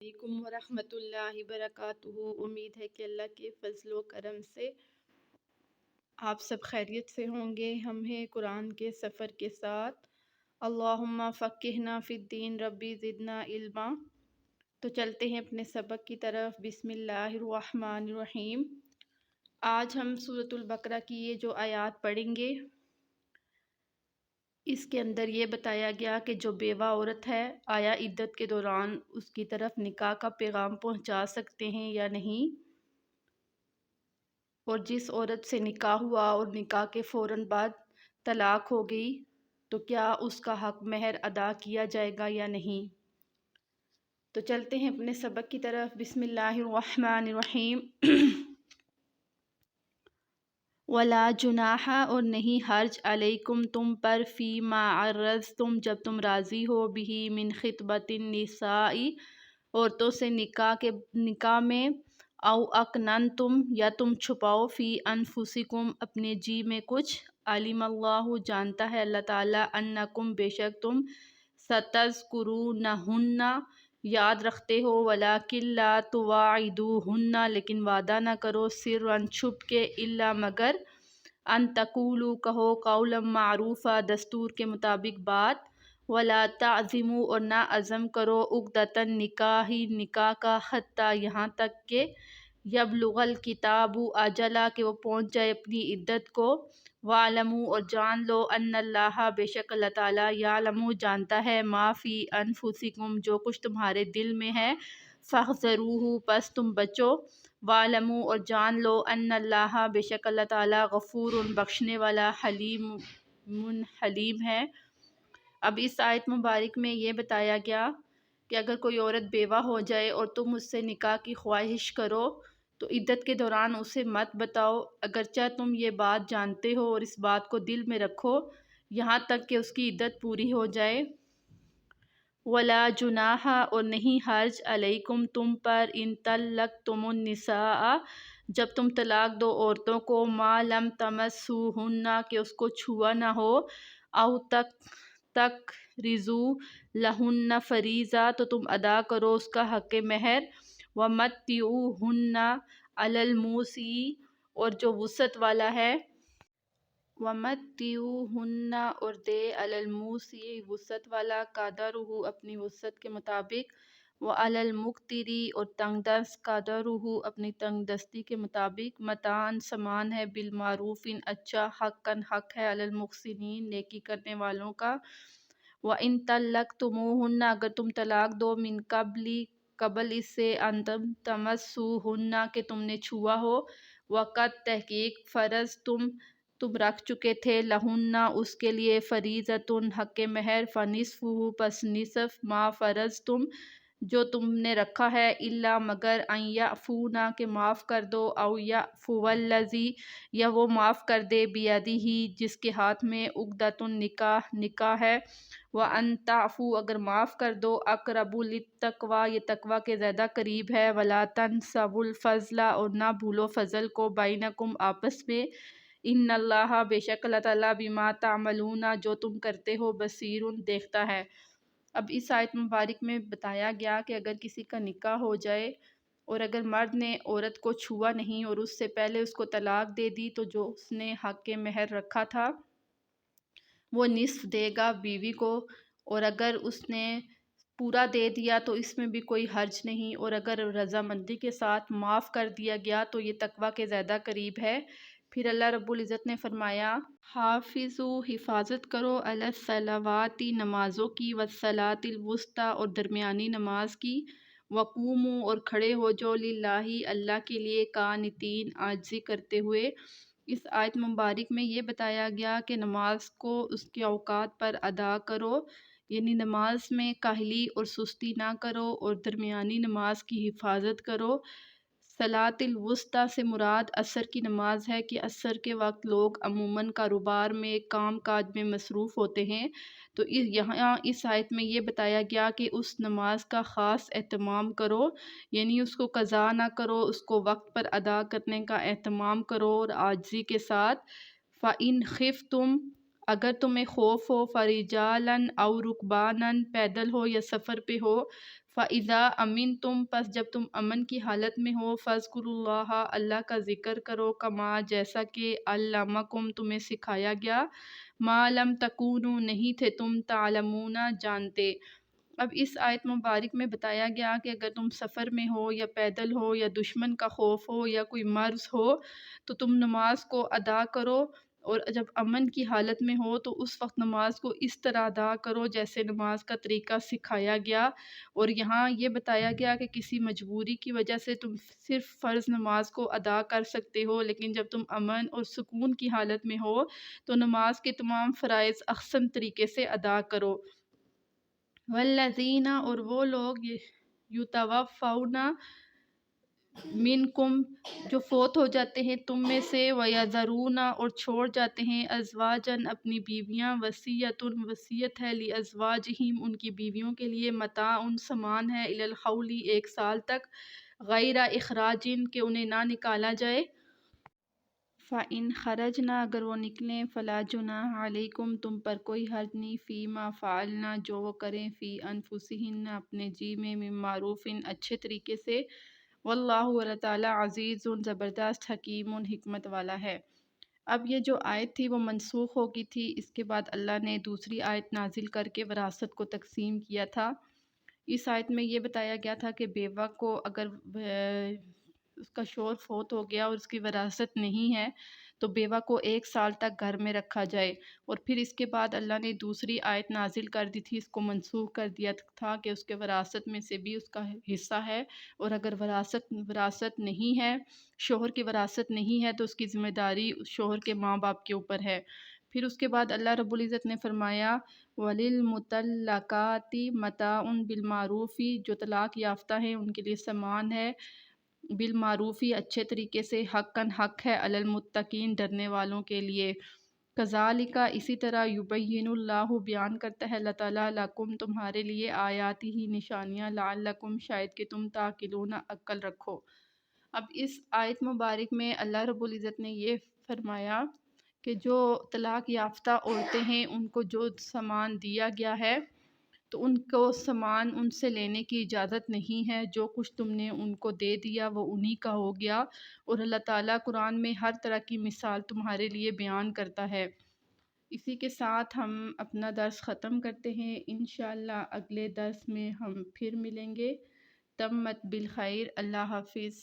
علیکم ورحمۃ اللہ وبرکاتہ۔ امید ہے کہ اللہ کے فضل و کرم سے آپ سب خیریت سے ہوں گے۔ ہم ہیں قرآن کے سفر کے ساتھ۔ اللہم فقہنا فی الدین ربی زدنا علما۔ تو چلتے ہیں اپنے سبق کی طرف۔ بسم اللہ الرحمن الرحیم۔ آج ہم سورۃ البقرہ کی یہ جو آیات پڑھیں گے، اس کے اندر یہ بتایا گیا کہ جو بیوہ عورت ہے، آیا عدت کے دوران اس کی طرف نکاح کا پیغام پہنچا سکتے ہیں یا نہیں، اور جس عورت سے نکاح ہوا اور نکاح کے فوراً بعد طلاق ہو گئی تو کیا اس کا حق مہر ادا کیا جائے گا یا نہیں۔ تو چلتے ہیں اپنے سبق کی طرف۔ بسم اللہ الرحمن الرحیم۔ ولا جناح، اور نہیں حرج، علیکم تم پر، فی ما عرضتم، جب تم راضی ہو، بھی من خطبۃ النساء، عورتوں سے نکاح میں، او اکننتم، یا تم چھپاؤ، فی انفسکم، اپنے جی میں کچھ، علم اللہ، جانتا ہے اللہ تعالیٰ، انکم، بے شک تم، ستذکرونہن، یاد رکھتے ہو، ولیکن لا تواعدوہن، لیکن وعدہ نہ کرو، سرًا، چھپ کے، الا، مگر، ان تقولوا، کہو، قولا معروفا، دستور کے مطابق بات، ولا تعزموا، اور نہ عزم کرو، عقدۃ النکاح، نکاح کا، حتیٰ، یہاں تک کہ، یبلغ الکتاب اجلہ، کہ وہ پہنچ جائے اپنی عدت کو، وَاعْلَمُوا، اور جان لو، ان اللہ، بے شک اللہ تعالیٰ، یعلم، جانتا ہے، ما فی انفسکم، جو کچھ تمہارے دل میں ہے، فاحذروہ، پس تم بچو، وَاعْلَمُوا، اور جان لو، ان اللہ، بے شک اللہ تعالیٰ، غفور، بخشنے والا، حلیم، حلیم ہے۔ اب اس آیت مبارک میں یہ بتایا گیا کہ اگر کوئی عورت بیوہ ہو جائے اور تم اس سے نکاح کی خواہش کرو تو عدت کے دوران اسے مت بتاؤ، اگرچہ تم یہ بات جانتے ہو اور اس بات کو دل میں رکھو یہاں تک کہ اس کی عدت پوری ہو جائے۔ ولا جناح، اور نہیں حرج، علیکم تم پر، ان طلقتم النساء، جب تم طلاق دو عورتوں کو، ما لم تمسوہن، کہ اس کو چھوا نہ ہو، او تقرضوا لہن فریضہ، تو تم ادا کرو اس کا حق مہر، ومتعوہن علی الموسع، اور جو وسعت والا ہے، ومتعوہن، اور دے، علی الموسع، وسعت والا، قدرہ، اپنی وسعت کے مطابق، وعلی المقتر، اور تنگ دست، قدرہ، اپنی تنگ دستی کے مطابق، متاعًا، سامان ہے، بالمعروف، اچھا، حقاً، حق ہے، علی المحسنین، نیکی کرنے والوں کا۔ وَإِن طَلَّقْتُمُوهُنَّ، اگر تم طلاق دو، من قبل اس سے، ان تمسوہن، کہ تم نے چھوا ہو، وقت، تحقیق، فرض تم رکھ چکے تھے، لہن، اس کے لیے، فریضۃ، حق مہر، فنصفہ، پس نصف، ما فرض جو تم نے رکھا ہے، الا، مگر، ان یعفونا، کہ معاف کر دو، او یعفو الذی، یا وہ معاف کر دے، بیدہ، جس کے ہاتھ میں عقدۃ النکاح، نکاح ہے، وان تعفو، اگر معاف کر دو، اقرب للتقوی، یہ تقوی کے زیادہ قریب ہے، ولا تنسوا الفضل، اور نہ بھولو فضل کو، بینکم، آپس میں، ان اللہ، بے شک اللہ تعالیٰ، بما تعملون، جو تم کرتے ہو، بصیر، دیکھتا ہے۔ اب اس آیت مبارک میں بتایا گیا کہ اگر کسی کا نکاح ہو جائے اور اگر مرد نے عورت کو چھوا نہیں اور اس سے پہلے اس کو طلاق دے دی، تو جو اس نے حق مہر رکھا تھا وہ نصف دے گا بیوی کو، اور اگر اس نے پورا دے دیا تو اس میں بھی کوئی حرج نہیں، اور اگر رضامندی کے ساتھ معاف کر دیا گیا تو یہ تقوی کے زیادہ قریب ہے۔ پھر اللہ رب العزت نے فرمایا، حافظوا، حفاظت کرو، علی الصلوات، نمازوں کی، والصلاۃ الوسطیٰ، اور درمیانی نماز کی، وقوموا، اور کھڑے ہو جو، للہ، اللہ کے لیے، قانتین، عاجزی کرتے ہوئے۔ اس آیت مبارک میں یہ بتایا گیا کہ نماز کو اس کے اوقات پر ادا کرو، یعنی نماز میں کاہلی اور سستی نہ کرو، اور درمیانی نماز کی حفاظت کرو۔ صلاۃ الوسطیٰ سے مراد عصر کی نماز ہے کہ عصر کے وقت لوگ عموماً کاروبار میں، کام کاج میں مصروف ہوتے ہیں، تو یہاں اس آیت میں یہ بتایا گیا کہ اس نماز کا خاص اہتمام کرو، یعنی اس کو قضا نہ کرو، اس کو وقت پر ادا کرنے کا اہتمام کرو، اور عاجزی کے ساتھ۔ فَإِنْ خِفْتُمْ، اگر تمہیں خوف ہو، فَرِجَالًا أَوْ رُكْبَانًا، پیدل ہو یا سفر پہ ہو، فَإِذَا أَمِنْتُمْ پس جب تم امن کی حالت میں ہو فَاذْكُرُوا اللَّهَ اللہ کا ذکر کرو کما جیسا کہ علمکم تمہیں سکھایا گیا ما لم تکونوا نہیں تھے تم تعلمون جانتے۔ اب اس آیت مبارک میں بتایا گیا کہ اگر تم سفر میں ہو یا پیدل ہو یا دشمن کا خوف ہو یا کوئی مرض ہو تو تم نماز کو ادا کرو، اور جب امن کی حالت میں ہو تو اس وقت نماز کو اس طرح ادا کرو جیسے نماز کا طریقہ سکھایا گیا۔ اور یہاں یہ بتایا گیا کہ کسی مجبوری کی وجہ سے تم صرف فرض نماز کو ادا کر سکتے ہو، لیکن جب تم امن اور سکون کی حالت میں ہو تو نماز کے تمام فرائض احسن طریقے سے ادا کرو۔ والذین اور وہ لوگ یتوفون منکم جو فوت ہو جاتے ہیں تم میں سے، ویذرون اور چھوڑ جاتے ہیں ازواجن اپنی بیویاں، وصیت ہے لازواجہم ان کی بیویوں کے لیے، متاع سامان ہے، الی الحول ایک سال تک، غیر اخراجن کہ انہیں نہ نکالا جائے، فَإِنْ خَرَجْنَا اگر وہ نکلیں، فَلَا جُنَاحَ عَلَيْكُمْ تم پر کوئی حرج نہیں، فِي مَا فَعَلْنَا جو وہ کریں، فِي أَنفُسِهِنَّ اپنے جی میں، من معروف اچھے طریقے سے، واللہ اللہ تعالیٰ عزیز زبردست، حکیم حکمت والا ہے۔ اب یہ جو آیت تھی وہ منسوخ ہو گئی تھی، اس کے بعد اللہ نے دوسری آیت نازل کر کے وراثت کو تقسیم کیا تھا۔ اس آیت میں یہ بتایا گیا تھا کہ بیوہ کو اگر اس کا شوہر فوت ہو گیا اور اس کی وراثت نہیں ہے تو بیوہ کو ایک سال تک گھر میں رکھا جائے، اور پھر اس کے بعد اللہ نے دوسری آیت نازل کر دی تھی، اس کو منسوخ کر دیا تھا کہ اس کے وراثت میں سے بھی اس کا حصہ ہے، اور اگر وراثت نہیں ہے، شوہر کی وراثت نہیں ہے تو اس کی ذمہ داری شوہر کے ماں باپ کے اوپر ہے۔ پھر اس کے بعد اللہ رب العزت نے فرمایا وَلِلْمُطَلَّقَاتِ مَتَاعٌ بِالْمَعْرُوفِ جو طلاق یافتہ ہیں ان کے لیے سامان ہے، بالمعروفی اچھے طریقے سے، حقاً حق ہے، علی المتقین ڈرنے والوں کے لیے، کذالک اسی طرح یبین اللہ بیان کرتا ہے اللہ تعالیٰ لکم تمہارے لیے آیاتی ہی نشانیاں، لعلکم شاید کہ تم تعقلون عقل رکھو۔ اب اس آیت مبارک میں اللہ رب العزت نے یہ فرمایا کہ جو طلاق یافتہ عورتیں ہیں ان کو جو سامان دیا گیا ہے تو ان کو سامان ان سے لینے کی اجازت نہیں ہے، جو کچھ تم نے ان کو دے دیا وہ انہی کا ہو گیا، اور اللہ تعالیٰ قرآن میں ہر طرح کی مثال تمہارے لیے بیان کرتا ہے۔ اسی کے ساتھ ہم اپنا درس ختم کرتے ہیں، انشاءاللہ اگلے درس میں ہم پھر ملیں گے۔ تمت بالخیر، اللہ حافظ۔